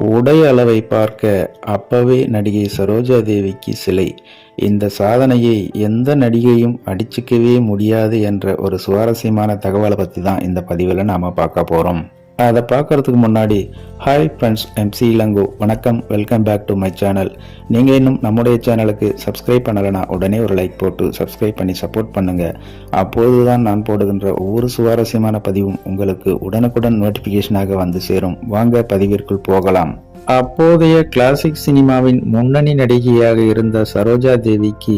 உடை அளவை பார்க்க அப்பவே நடிகை சரோஜா தேவிக்கு சிலை. இந்த சாதனையை எந்த நடிகையும் அடிச்சுக்கவே முடியாது என்ற ஒரு சுவாரஸ்யமான தகவலை பற்றி தான் இந்த பதிவில் நாம் பார்க்க போகிறோம். அதை பார்க்கறதுக்கு முன்னாடி ஹாய் ஃப்ரெண்ட்ஸ், MC இளங்கோ. வணக்கம், welcome back to my channel. நீங்கள் இன்னும் நம்முடைய சேனலுக்கு சப்ஸ்கிரைப் பண்ணலைன்னா உடனே ஒரு லைக் போட்டு சப்ஸ்கிரைப் பண்ணி சப்போர்ட் பண்ணுங்கள். அப்போது தான் நான் போடுகின்ற ஒவ்வொரு சுவாரஸ்யமான பதிவும் உங்களுக்கு உடனுக்குடன் நோட்டிஃபிகேஷனாக வந்து சேரும். வாங்க பதிவிற்குள் போகலாம். அப்போதைய கிளாசிக் சினிமாவின் முன்னணி நடிகையாக இருந்த சரோஜா தேவிக்கு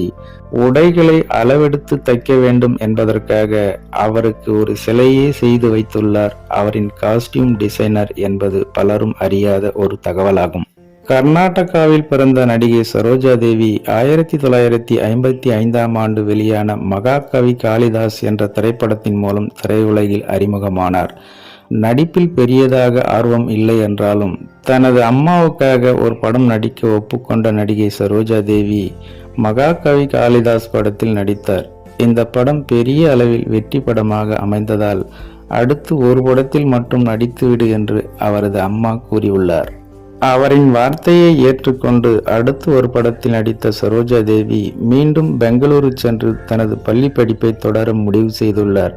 உடைகளை அளவெடுத்து தைக்க வேண்டும் என்பதற்காக அவருக்கு ஒரு சிலையே செய்து வைத்துள்ளார் அவரின் காஸ்டியூம் டிசைனர் என்பது பலரும் அறியாத ஒரு தகவலாகும். கர்நாடகாவில் பிறந்த நடிகை சரோஜா தேவி 1955ஆம் ஆண்டு வெளியான மகாகவி காளிதாஸ் என்ற திரைப்படத்தின் மூலம் திரையுலகில் அறிமுகமானார். நடிப்பில் பெரியதாக ஆர்வம் இல்லை என்றாலும் தனது அம்மாவுக்காக ஒரு படம் நடிக்க ஒப்புக்கொண்ட நடிகை சரோஜா தேவி மகாகவி காளிதாஸ் படத்தில் நடித்தார். இந்த படம் பெரிய அளவில் வெற்றி படமாக அமைந்ததால் அடுத்து ஒரு படத்தில் மட்டும் நடித்துவிடு என்று அவரது அம்மா கூறியுள்ளார். அவரின் வார்த்தையை ஏற்றுக்கொண்டு அடுத்து ஒரு படத்தில் நடித்த சரோஜா தேவி மீண்டும் பெங்களூரு சென்று தனது பள்ளி படிப்பை தொடர முடிவு செய்துள்ளார்.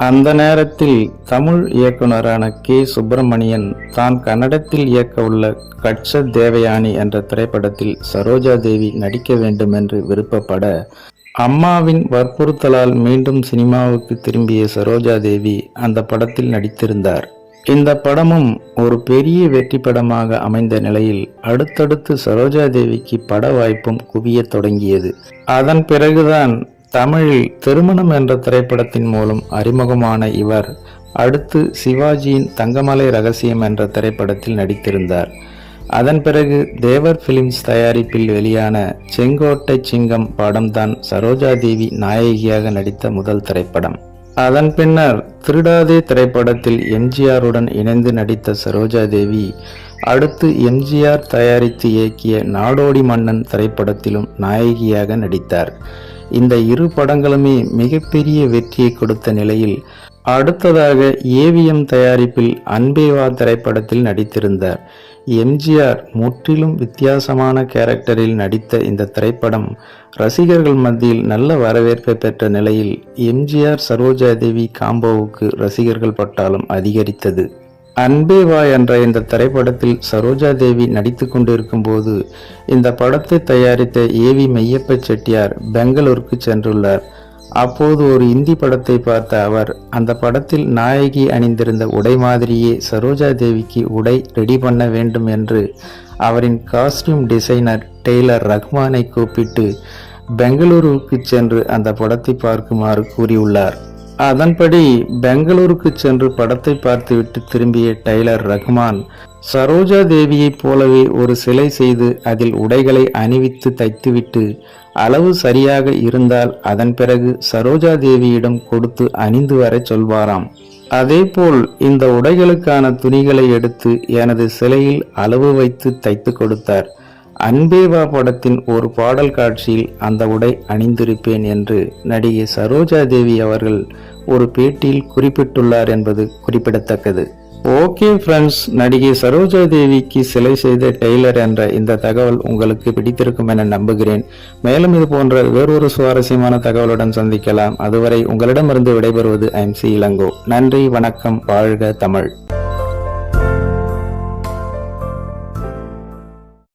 அந்த நேரத்தில் தமிழ் இயக்குனரான K. சுப்பிரமணியன் தான் கன்னடத்தில் இயக்க உள்ள கட்ச தேவயானி என்ற திரைப்படத்தில் சரோஜா தேவி நடிக்க வேண்டும் என்று விருப்பப்பட அம்மாவின் வற்புறுத்தலால் மீண்டும் சினிமாவுக்கு திரும்பிய சரோஜா தேவி அந்த படத்தில் நடித்திருந்தார். இந்த படமும் ஒரு பெரிய வெற்றி படமாக அமைந்த நிலையில் அடுத்தடுத்து சரோஜா தேவிக்கு பட வாய்ப்பும் குவிய தொடங்கியது. அதன் பிறகுதான் தமிழில் திருமணம் என்ற திரைப்படத்தின் மூலம் அறிமுகமான இவர் அடுத்து சிவாஜியின் தங்கமலை ரகசியம் என்ற திரைப்படத்தில் நடித்திருந்தார். அதன் பிறகு தேவர் பிலிம்ஸ் தயாரிப்பில் வெளியான செங்கோட்டை சிங்கம் படம்தான் சரோஜா தேவி நாயகியாக நடித்த முதல் திரைப்படம். அதன் பின்னர் திருடாதே திரைப்படத்தில் எம்ஜிஆருடன் இணைந்து நடித்த சரோஜா தேவி அடுத்து எம்ஜிஆர் தயாரித்து இயக்கிய நாடோடி மன்னன் திரைப்படத்திலும் நாயகியாக நடித்தார். இந்த இரு படங்களுமே மிகப்பெரிய வெற்றியை கொடுத்த நிலையில் அடுத்ததாக AVM தயாரிப்பில் அன்பேவா திரைப்படத்தில் நடித்திருந்தார். எம்ஜிஆர் முற்றிலும் வித்தியாசமான கேரக்டரில் நடித்த இந்த திரைப்படம் ரசிகர்கள் மத்தியில் நல்ல வரவேற்பை பெற்ற நிலையில் எம்ஜிஆர் சரோஜா தேவி காம்போவுக்கு ரசிகர்கள் பட்டாளம் அதிகரித்தது. அன்பேவா என்ற இந்த திரைப்படத்தில் சரோஜா தேவி நடித்து கொண்டிருக்கும் போது இந்த படத்தை தயாரித்த AV மெய்யப்ப செட்டியார் பெங்களூருக்கு சென்றுள்ளார். அப்போது ஒரு இந்தி படத்தை பார்த்த அவர் அந்த படத்தில் நாயகி அணிந்திருந்த உடை மாதிரியே சரோஜா தேவிக்கு உடை ரெடி பண்ண வேண்டும் என்று அவரின் காஸ்டியூம் டிசைனர் டெய்லர் ரஹ்மானை கூப்பிட்டு பெங்களூருக்கு சென்று அந்த படத்தை பார்க்குமாறு கூறியுள்ளார். அதன்படி பெங்களூருக்கு சென்று படத்தை பார்த்துவிட்டு திரும்பிய டெய்லர் ரஹ்மான் சரோஜா தேவியைப் போலவே ஒரு சிலை செய்து அதில் உடைகளை அணிவித்து தைத்துவிட்டு அளவு சரியாக இருந்தால் அதன் பிறகு சரோஜா தேவியிடம் கொடுத்து அணிந்து வர சொல்வாராம். அதேபோல் இந்த உடைகளுக்கான துணிகளை எடுத்து எனது சிலையில் அளவு வைத்து தைத்து கொடுத்தார். அன்பேவா படத்தின் ஒரு பாடல் காட்சியில் அந்த உடை அணிந்திருப்பேன் என்று நடிகை சரோஜா தேவி அவர்கள் ஒரு பேட்டியில் குறிப்பிட்டுள்ளார் என்பது குறிப்பிடத்தக்கது. ஓகே ஃப்ரெண்ட்ஸ், நடிகை சரோஜா தேவிக்கு சிலை செய்த டெய்லர் என்ற இந்த தகவல் உங்களுக்கு பிடித்திருக்கும் என நம்புகிறேன். மேலும் இது போன்ற வேறொரு சுவாரஸ்யமான தகவலுடன் சந்திக்கலாம். அதுவரை உங்களிடமிருந்து விடைபெறுவது MC இளங்கோ. நன்றி, வணக்கம், வாழ்க தமிழ்.